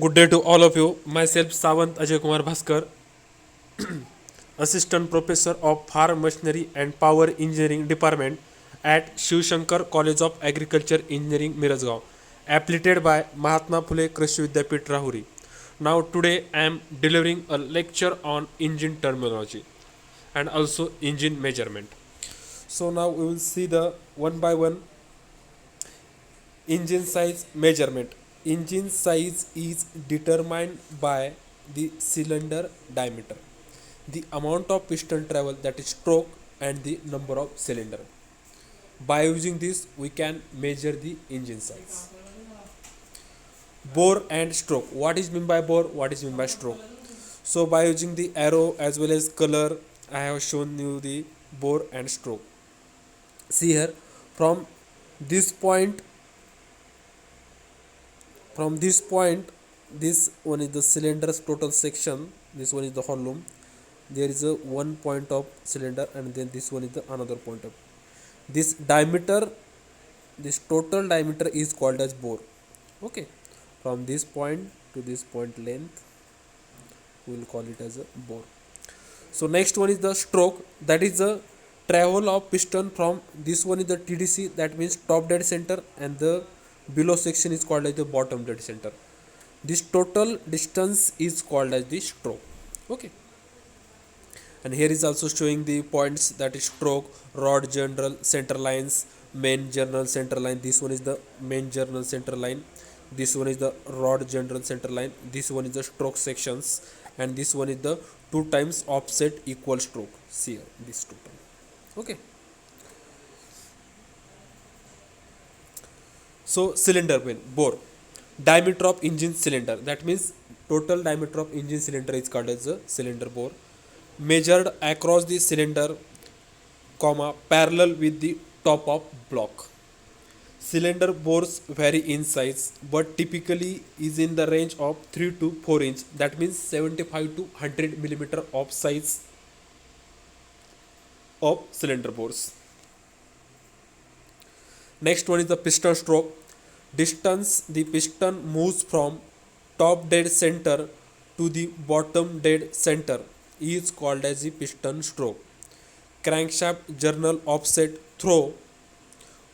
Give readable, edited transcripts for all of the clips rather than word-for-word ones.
Good day to all of you. Myself Savant Ajay Kumar Bhaskar, Assistant Professor of Farm Machinery and Power Engineering Department at Shiv Shankar College of Agriculture Engineering Mirasgaon, affiliated by Mahatma Phule Krishi Vidyapith Rahuri. Now today I am delivering a lecture on engine terminology and also engine measurement. So now we will see the one by one engine size measurement. Engine size is determined by the cylinder diameter, the amount of piston travel, that is stroke, and the number of cylinder. By using this, we can measure the engine size. Bore and stroke. What is meant by bore? What is meant by stroke? So by using the arrow as well as color, I have shown you the bore and stroke. See here, from this point from this point, this one is the cylinder's total section, this one is the volume. There is a one point of cylinder, and then this one is the another point of this diameter. This total diameter is called as bore. Okay, from this point to this point length, we will call it as a bore. So next one is the stroke, that is the travel of piston from this one is the TDC, that means top dead center, and the below section is called as the bottom dead center. This total distance is called as the stroke. Okay, and here is also showing the points, that is stroke, rod journal center lines, main journal center line. This one is the main journal center line, this one is the rod journal center line, this one is the stroke sections, and this one is the 2 times offset equal stroke. See here, this 2 times. Okay, so cylinder pin bore, diameter of engine cylinder, that means total diameter of engine cylinder is called as a cylinder bore, measured across the cylinder, comma, parallel with the top of block. Cylinder bores vary in size, but typically is in the range of 3 to 4 inch, that means 75 to 100 millimeter of size of cylinder bores. Next one is the piston stroke. Distance the piston moves from top dead center to the bottom dead center is called as the piston stroke. Crankshaft journal offset throw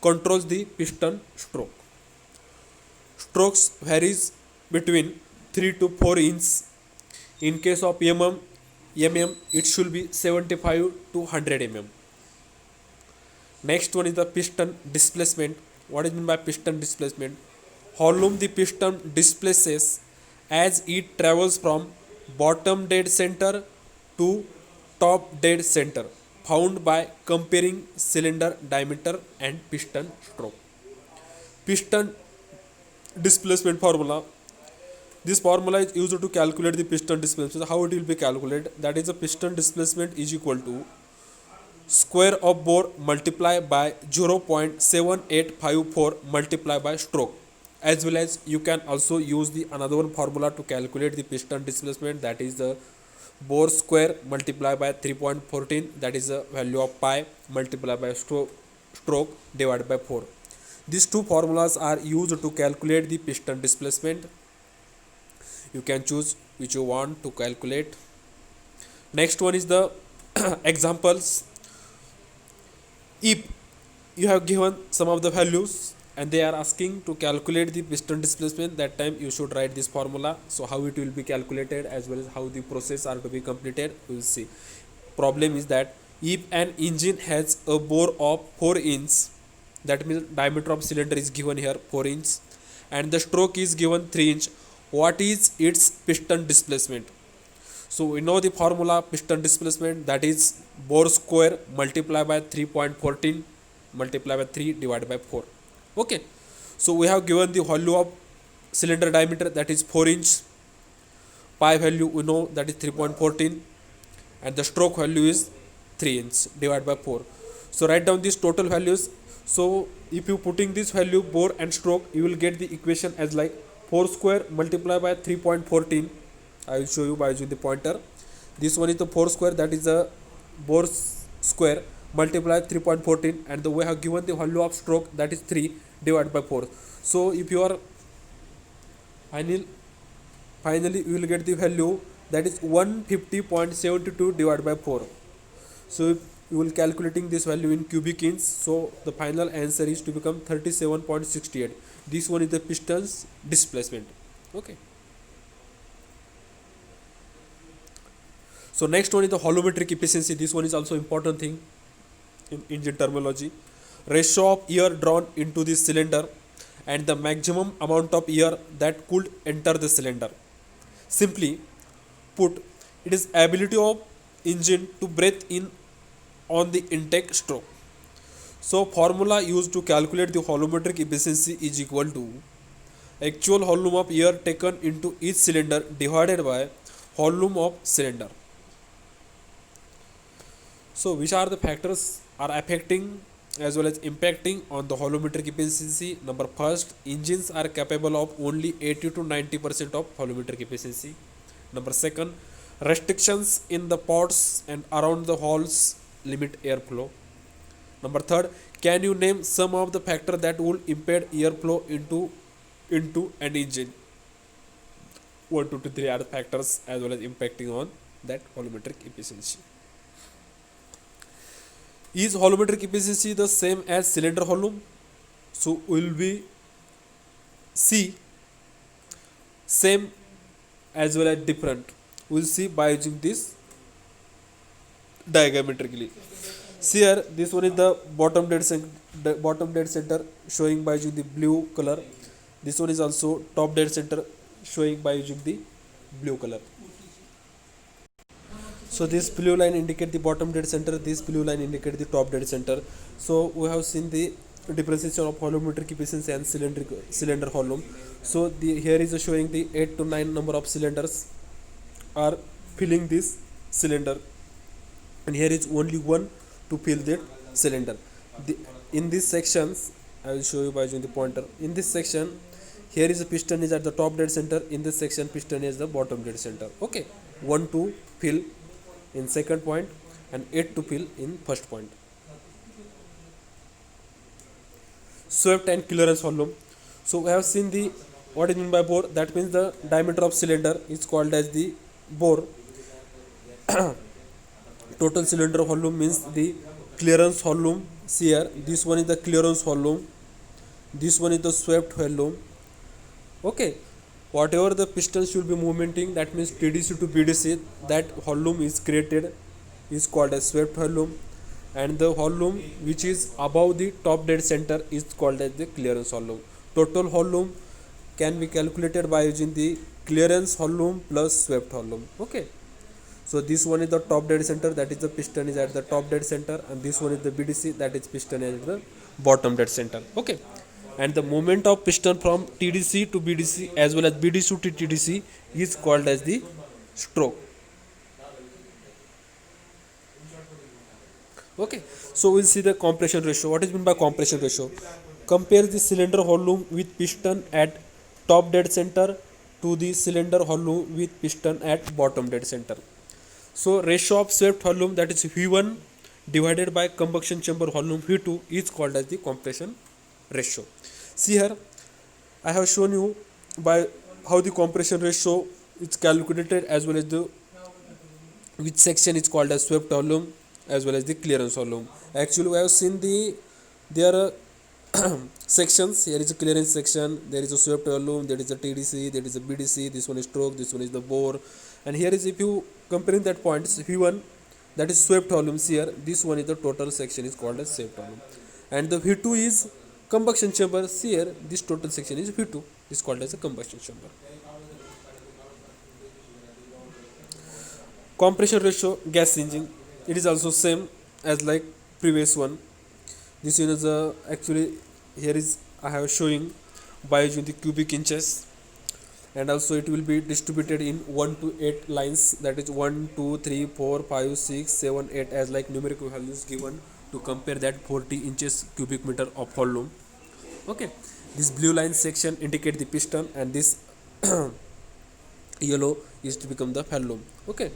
controls the piston stroke. Strokes varies between 3 to 4 inch. In case of mm, it should be 75 to 100 mm. Next one is the piston displacement. What is meant by piston displacement? Volume the piston displaces as it travels from bottom dead center to top dead center, found by comparing cylinder diameter and piston stroke. Piston displacement formula. This formula is used to calculate the piston displacement. How it will be calculated? That is, the piston displacement is equal to square of bore multiplied by 0.7854 multiplied by stroke. As well as you can also use the another one formula to calculate the piston displacement, that is the bore square multiplied by 3.14, that is the value of pi, multiplied by stroke divided by 4. These two formulas are used to calculate the piston displacement. You can choose which you want to calculate. Next one is the examples. If you have given some of the values and they are asking to calculate the piston displacement, that time you should write this formula. So how it will be calculated as well as how the process are to be completed, we will see. Problem is that if an engine has a bore of 4 inch, that means diameter of cylinder is given here 4 inch, and the stroke is given 3 inch, what is its piston displacement? So we know the formula piston displacement, that is bore square multiplied by 3.14 multiplied by 3 divided by 4. Okay, so we have given the value of cylinder diameter, that is 4 inch, pi value we know that is 3.14, and the stroke value is 3 inch divided by 4. So write down these total values. So if you putting this value bore and stroke, you will get the equation as like 4 square multiplied by 3.14. I will show you by using the pointer. This one is the 4 square, that is the bore square multiplied 3.14, and we have given the value of stroke, that is 3 divided by 4. So if you are final finally we will get the value that is 150.72 divided by 4. So if you will calculating this value in cubic inch, so the final answer is to become 37.68. This one is the piston's displacement. Okay. So next one is the volumetric efficiency. This one is also important thing in engine terminology. Ratio of air drawn into the cylinder and the maximum amount of air that could enter the cylinder. Simply put, it is ability of engine to breathe in on the intake stroke. So formula used to calculate the volumetric efficiency is equal to actual volume of air taken into each cylinder divided by volume of cylinder. So which are the factors are affecting as well as impacting on the volumetric efficiency? Number first, engines are capable of only 80 to 90% of volumetric efficiency. Number second, restrictions in the ports and around the holes limit airflow. Number third, can you name some of the factors that will impede airflow into an engine? 1, 2 to 3 are the factors as well as impacting on that volumetric efficiency. Is volumetric efficiency the same as cylinder volume? So will be see same as well as different. We'll see by using this diagrammatically. See here, this one is the bottom dead center showing by using the blue color. This one is also top dead center showing by using the blue color. So this blue line indicate the bottom dead center, this blue line indicate the top dead center. So we have seen the differentiation of volumetric efficiency and cylinder volume. So here is showing the 8 to 9 number of cylinders are filling this cylinder, and here is only one to fill that cylinder. In these sections, I will show you by using the pointer. In this section, here is a piston is at the top dead center. In this section, piston is the bottom dead center. Okay, 1 to fill in second point and 8 to fill in first point. Swept and clearance volume. So we have seen the what is meant by bore. That means the diameter of cylinder is called as the bore. Total cylinder volume means the clearance volume. See here, this one is the clearance volume, this one is the swept volume. Okay, whatever the pistons should be movementing, that means TDC to BDC, that volume is created is called as swept volume, and the volume which is above the top dead center is called as the clearance volume. Total volume can be calculated by using the clearance volume plus swept volume. Okay, so this one is the top dead center, that is the piston is at the top dead center, and this one is the BDC, that is piston is at the bottom dead center. Okay, and the movement of piston from TDC to BDC as well as BDC to TDC is called as the stroke. Okay, so we'll see the compression ratio. What is meant by compression ratio? Compare the cylinder volume with piston at top dead center to the cylinder volume with piston at bottom dead center. So ratio of swept volume, that is V1 divided by combustion chamber volume V2 is called as the compression ratio. See here, I have shown you by how the compression ratio is calculated as well as the which section is called as swept volume as well as the clearance volume. Actually, we have seen there are sections. Here is a clearance section, there is a swept volume, there is a TDC, there is a BDC, this one is stroke, this one is the bore, and here is, if you comparing that points, V1 that is swept volumes here, this one is the total section is called as swept volume, and the V2 is combustion chamber. Here this total section is V2 is called as a combustion chamber. Compression ratio gas engine, it is also same as like previous one. This one is actually here is I have showing by using the cubic inches, and also it will be distributed in 1 to 8 lines, that is 1 2 3 4 5 6 7 8 as like numerical values given to compare that 40 inches cubic meter of volume. Okay, this blue line section indicate the piston, and this yellow is to become the volume. Okay,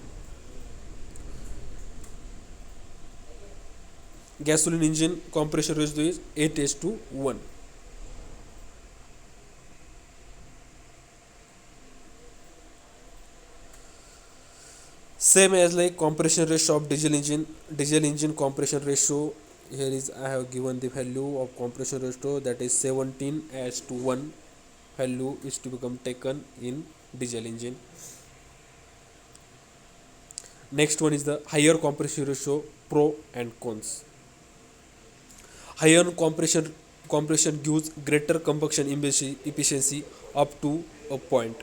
gasoline engine compression ratio is 8:1. Same as like compression ratio of diesel engine compression ratio. Here is I have given the value of compression ratio, that is 17 as to 1 value is to become taken in diesel engine. Next one is the higher compression ratio, pro and cons. Higher compression gives greater combustion efficiency up to a point.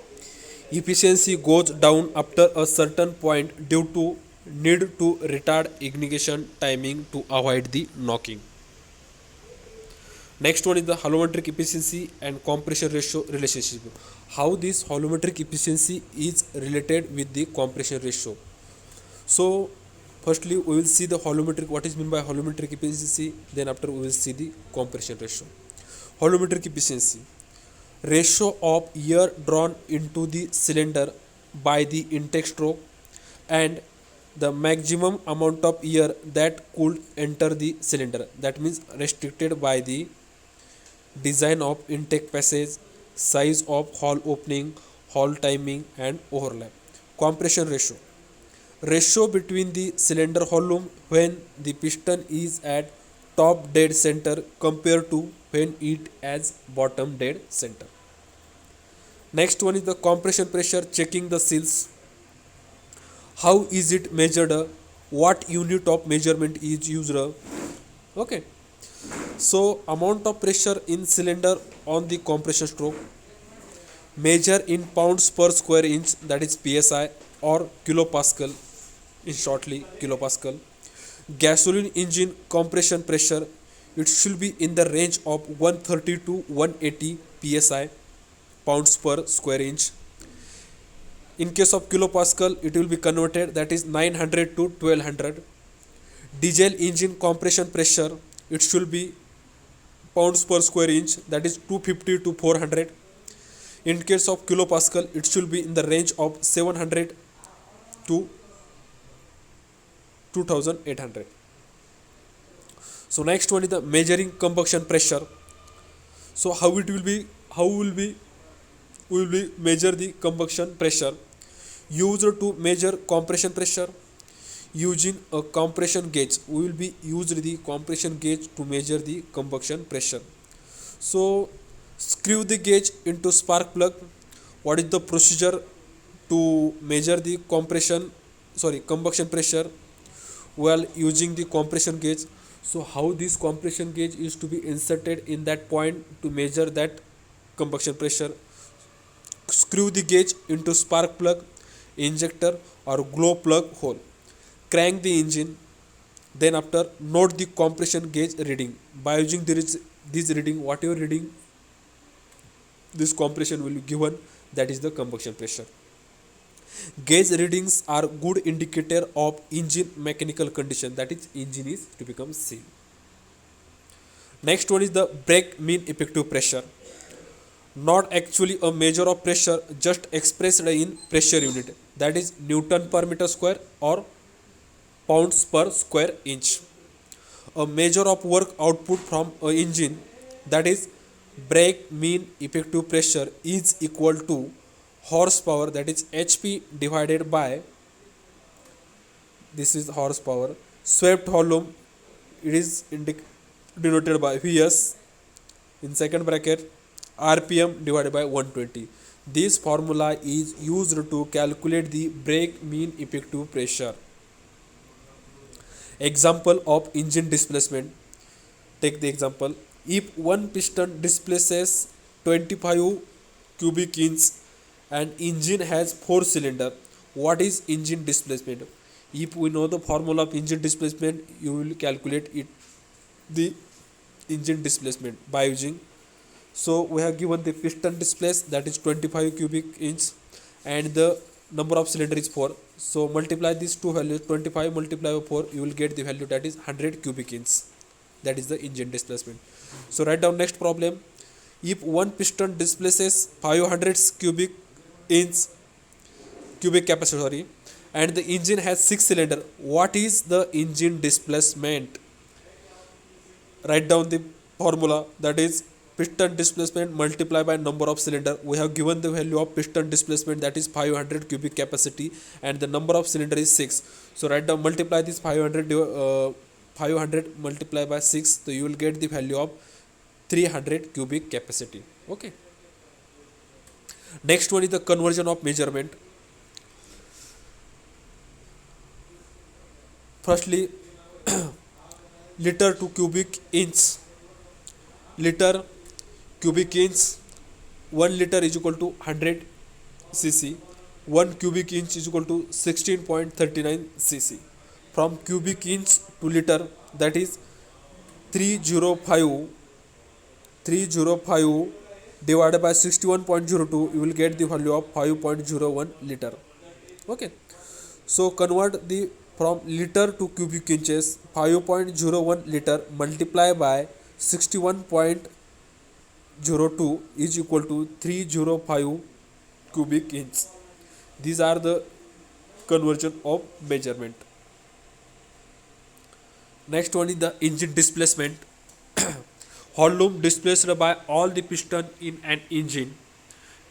Efficiency goes down after a certain point due to need to retard ignition timing to avoid the knocking. Next one is the holometric efficiency and compression ratio relationship. How this holometric efficiency is related with the compression ratio. So firstly we will see the holometric, what is meant by holometric efficiency, then after we will see the compression ratio. Holometric efficiency, ratio of air drawn into the cylinder by the intake stroke and the maximum amount of air that could enter the cylinder, that means restricted by the design of intake passage, size of hole opening, hole timing and overlap. Compression ratio, ratio between the cylinder volume when the piston is at top dead center compared to when it as bottom dead center. Next one is the compression pressure, checking the seals. How is it measured? What unit of measurement is used? Okay. So amount of pressure in cylinder on the compression stroke, measure in pounds per square inch, that is psi, or kilopascal, in shortly kilopascal. Gasoline engine compression pressure, it should be in the range of 130 to 180 psi, pounds per square inch. In case of kilopascal it will be converted, that is 900 to 1200. Diesel engine compression pressure, it should be pounds per square inch, that is 250 to 400. In case of kilopascal it should be in the range of 700 to 2800. So next one is the measuring combustion pressure. So how it will be, we will be measure the combustion pressure. Used to measure compression pressure using a compression gauge, we will be used the compression gauge to measure the combustion pressure. So screw the gauge into spark plug. What is the procedure to measure the combustion pressure while using the compression gauge? So how this compression gauge is to be inserted in that point to measure that combustion pressure? Screw the gauge into spark plug, injector or glow plug hole. Crank the engine, then after note the compression gauge reading. By using this reading, whatever reading this compression will be given, that is the combustion pressure. Gauge readings are good indicator of engine mechanical condition, that is engine is to become sealed. Next one is the brake mean effective pressure. Not actually a measure of pressure, just expressed in pressure unit, that is Newton per meter square or pounds per square inch. A measure of work output from an engine, that is brake mean effective pressure, is equal to horsepower, that is HP divided by, this is horsepower, swept volume, it is denoted by Vs in second bracket, RPM divided by 120. This formula is used to calculate the brake mean effective pressure. Example of engine displacement. Take the example. If one piston displaces 25 cubic inch and engine has 4 cylinder, what is engine displacement? If we know the formula of engine displacement, you will calculate it, the engine displacement by using. So we have given the piston displaced, that is 25 cubic inch, and the number of cylinder is 4. So multiply these two values, 25 multiplied by 4, you will get the value, that is 100 cubic inch. That is the engine displacement. So write down next problem. If one piston displaces 500 cubic capacity, and the engine has 6 cylinder, what is the engine displacement? Write down the formula, that is piston displacement multiplied by number of cylinder. We have given the value of piston displacement, that is 500 cubic capacity, and the number of cylinder is 6. So write down, multiply this 500 multiplied by 6, so you will get the value of 300 cubic capacity. Okay. Next one is the conversion of measurement. Firstly, liter to cubic inch. Liter cubic inch, 1 liter is equal to 100 cc. 1 cubic inch is equal to 16.39 cc. From cubic inch to liter, that is 305 divided by 61.02, you will get the value of 5.01 liter. Okay. So convert the from liter to cubic inches, 5.01 liter multiplied by 61.02 is equal to 305 cubic inch. These are the conversion of measurement. Next one is the engine displacement. Volume displaced by all the piston in an engine.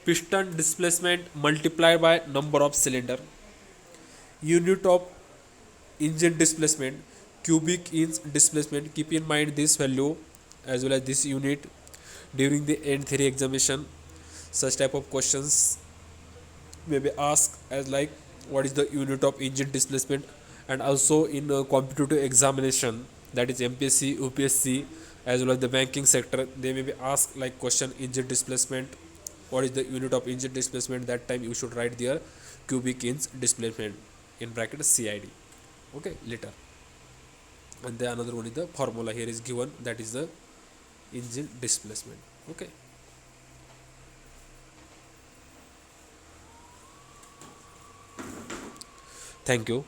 Piston displacement multiplied by number of cylinder. Unit of engine displacement, cubic inch displacement. Keep in mind this value as well as this unit during the end theory examination. Such type of questions may be asked as like what is the unit of engine displacement, and also in competitive examination, that is MPSC, UPSC, as well as the banking sector, they may be asked like question engine displacement, what is the unit of engine displacement. That time you should write their cubic inch displacement in bracket CID. Okay, liter. And the another one is the formula here is given, that is the engine displacement. Okay. Thank you.